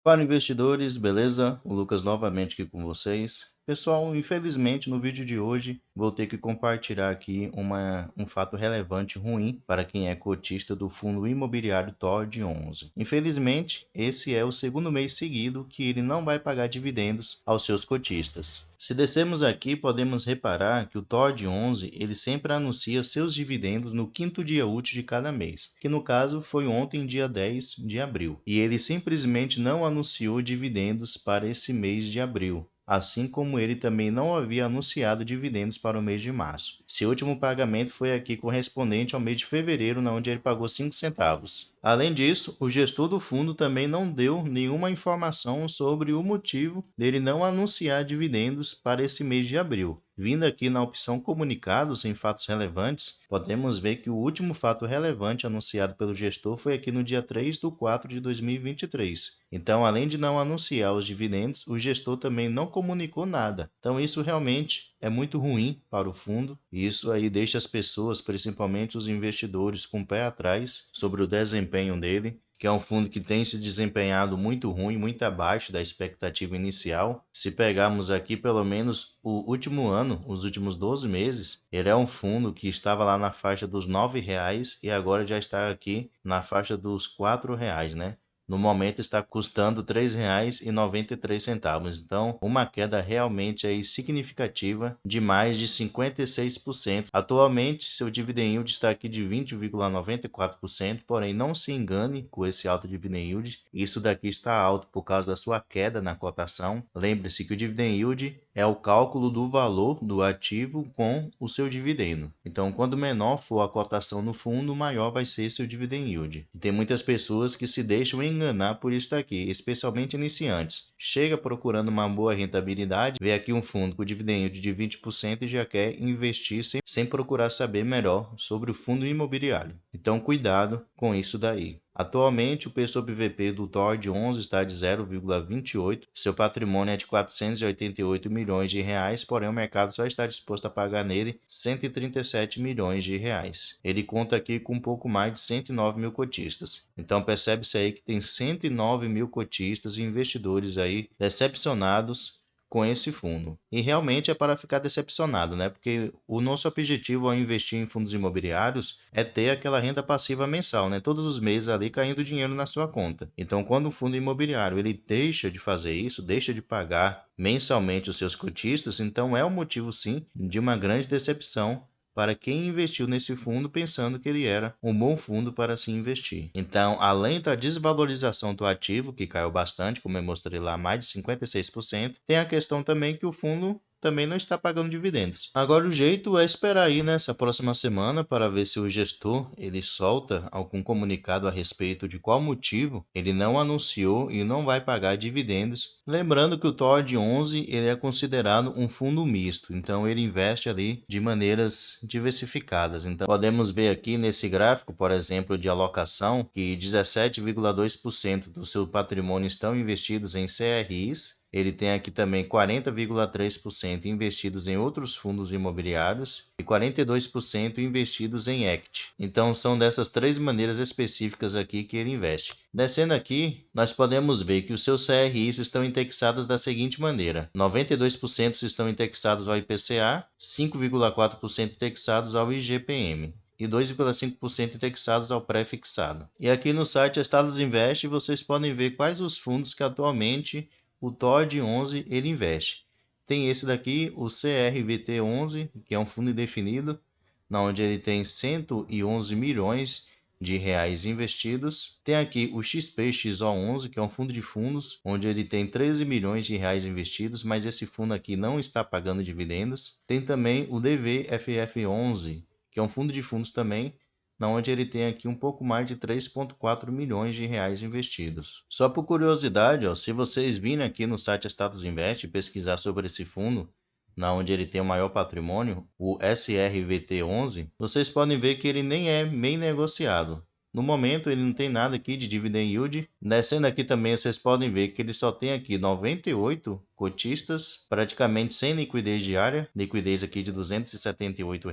Para investidores, beleza? O Lucas novamente aqui com vocês. Pessoal, infelizmente no vídeo de hoje vou ter que compartilhar aqui um fato relevante ruim para quem é cotista do fundo imobiliário TOD 11. Infelizmente, esse é o segundo mês seguido que ele não vai pagar dividendos aos seus cotistas. Se descermos aqui, podemos reparar que o TOD 11 ele sempre anuncia seus dividendos no quinto dia útil de cada mês, que no caso foi ontem, dia 10 de abril, e ele simplesmente não anunciou dividendos para esse mês de abril. Assim como ele também não havia anunciado dividendos para o mês de março. Seu último pagamento foi aqui correspondente ao mês de fevereiro, onde ele pagou 5 centavos. Além disso, o gestor do fundo também não deu nenhuma informação sobre o motivo dele não anunciar dividendos para esse mês de abril. Vindo aqui na opção comunicados em fatos relevantes, podemos ver que o último fato relevante anunciado pelo gestor foi aqui no dia 3/4 de 2023. Então, além de não anunciar os dividendos, o gestor também não comunicou nada. Então, isso realmente é muito ruim para o fundo e isso aí deixa as pessoas, principalmente os investidores, com o pé atrás sobre o desempenho dele, que é um fundo que tem se desempenhado muito ruim, muito abaixo da expectativa inicial. Se pegarmos aqui pelo menos o último ano, os últimos 12 meses, ele é um fundo que estava lá na faixa dos R$ 9,00 e agora já está aqui na faixa dos R$ 4,00, né? No momento está custando R$ 3,93. Então, uma queda realmente aí significativa de mais de 56%. Atualmente, seu dividend yield está aqui de 20,94%, porém não se engane com esse alto dividend yield. Isso daqui está alto por causa da sua queda na cotação. Lembre-se que o dividend yield é o cálculo do valor do ativo com o seu dividendo. Então, quando menor for a cotação no fundo, maior vai ser seu dividend yield. E tem muitas pessoas que se deixam enganar por isso aqui, especialmente iniciantes. Chega procurando uma boa rentabilidade, vê aqui um fundo com dividend yield de 20% e já quer investir sem procurar saber melhor sobre o fundo imobiliário. Então, cuidado com isso daí. Atualmente, o P/VP do TOD 11 está de 0,28, seu patrimônio é de 488 milhões de reais, porém o mercado só está disposto a pagar nele 137 milhões de reais. Ele conta aqui com um pouco mais de 109 mil cotistas. Então percebe-se aí que tem 109 mil cotistas e investidores aí decepcionados com esse fundo. E realmente é para ficar decepcionado, né? Porque o nosso objetivo ao investir em fundos imobiliários é ter aquela renda passiva mensal, né? Todos os meses ali caindo dinheiro na sua conta. Então, quando o fundo imobiliário ele deixa de fazer isso, deixa de pagar mensalmente os seus cotistas, então é um motivo sim de uma grande decepção para quem investiu nesse fundo pensando que ele era um bom fundo para se investir. Então, além da desvalorização do ativo, que caiu bastante, como eu mostrei lá, mais de 56%, tem a questão também que o fundo também não está pagando dividendos. Agora o jeito é esperar aí nessa próxima semana para ver se o gestor ele solta algum comunicado a respeito de qual motivo ele não anunciou e não vai pagar dividendos. Lembrando que o TOD 11 ele é considerado um fundo misto, então ele investe ali de maneiras diversificadas. Então podemos ver aqui nesse gráfico, por exemplo, de alocação, que 17,2% do seu patrimônio estão investidos em CRIs. Ele tem aqui também 40,3% investidos em outros fundos imobiliários e 42% investidos em equity. Então são dessas três maneiras específicas aqui que ele investe. Descendo aqui, nós podemos ver que os seus CRIs estão indexados da seguinte maneira: 92% estão indexados ao IPCA, 5,4% indexados ao IGPM e 2,5% indexados ao pré-fixado. E aqui no site Estados Invest vocês podem ver quais os fundos que atualmente o TOD 11 ele investe. Tem esse daqui, o CRVT 11, que é um fundo indefinido, onde ele tem 111 milhões de reais investidos. Tem aqui o XPXO11, que é um fundo de fundos, onde ele tem 13 milhões de reais investidos, mas esse fundo aqui não está pagando dividendos. Tem também o DVFF11, que é um fundo de fundos também, onde ele tem aqui um pouco mais de 3,4 milhões de reais investidos. Só por curiosidade, se vocês virem aqui no site Status Invest e pesquisar sobre esse fundo, onde ele tem o maior patrimônio, o SRVT11, vocês podem ver que ele nem é meio negociado. No momento ele não tem nada aqui de dividend yield. Descendo aqui também vocês podem ver que ele só tem aqui 98 cotistas, praticamente sem liquidez diária, liquidez aqui de R$ 278.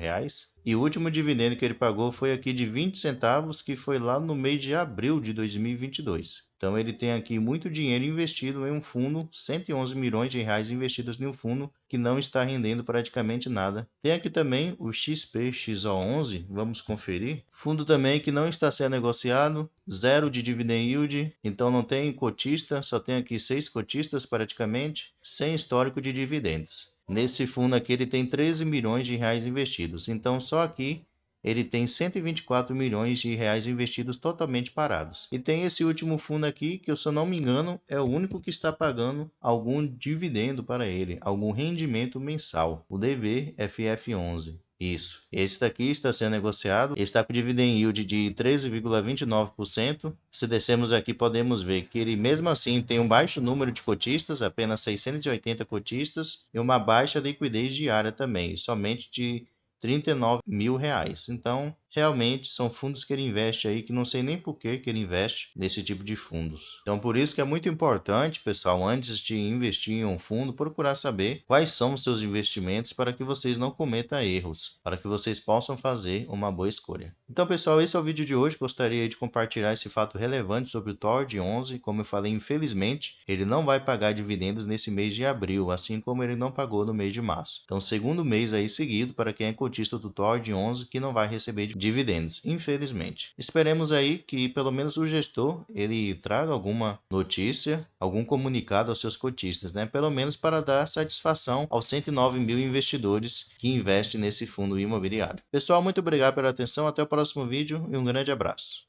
E o último dividendo que ele pagou foi aqui de 20 centavos, que foi lá no mês de abril de 2022. Então ele tem aqui muito dinheiro investido em um fundo, 111 milhões de reais investidos em um fundo que não está rendendo praticamente nada. Tem aqui também o XPXO11, vamos conferir. Fundo também que não está sendo negociado, zero de dividend yield, então não tem cotista, só tem aqui 6 cotistas praticamente, sem histórico de dividendos. Nesse fundo aqui ele tem 13 milhões de reais investidos, então só aqui ele tem 124 milhões de reais investidos totalmente parados. E tem esse último fundo aqui, que se eu não me engano, é o único que está pagando algum dividendo para ele, algum rendimento mensal, o DVFF11. Isso. Esse daqui está sendo negociado, ele está com dividend yield de 13,29%. Se descermos aqui, podemos ver que ele mesmo assim tem um baixo número de cotistas, apenas 680 cotistas, e uma baixa liquidez diária também, somente de 39 mil reais. Então, realmente são fundos que ele investe aí que não sei nem por que ele investe nesse tipo de fundos. Então, por isso que é muito importante, pessoal, antes de investir em um fundo, procurar saber quais são os seus investimentos para que vocês não cometam erros, para que vocês possam fazer uma boa escolha. Então, pessoal, esse é o vídeo de hoje. Gostaria de compartilhar esse fato relevante sobre o TORD11. Como eu falei, infelizmente, ele não vai pagar dividendos nesse mês de abril, assim como ele não pagou no mês de março. Então, segundo mês aí seguido para quem é cotista do TORD11 que não vai receber dividendos, infelizmente. Esperemos aí que pelo menos o gestor ele traga alguma notícia, algum comunicado aos seus cotistas, né? Pelo menos para dar satisfação aos 109 mil investidores que investem nesse fundo imobiliário. Pessoal, muito obrigado pela atenção, até o próximo vídeo e um grande abraço.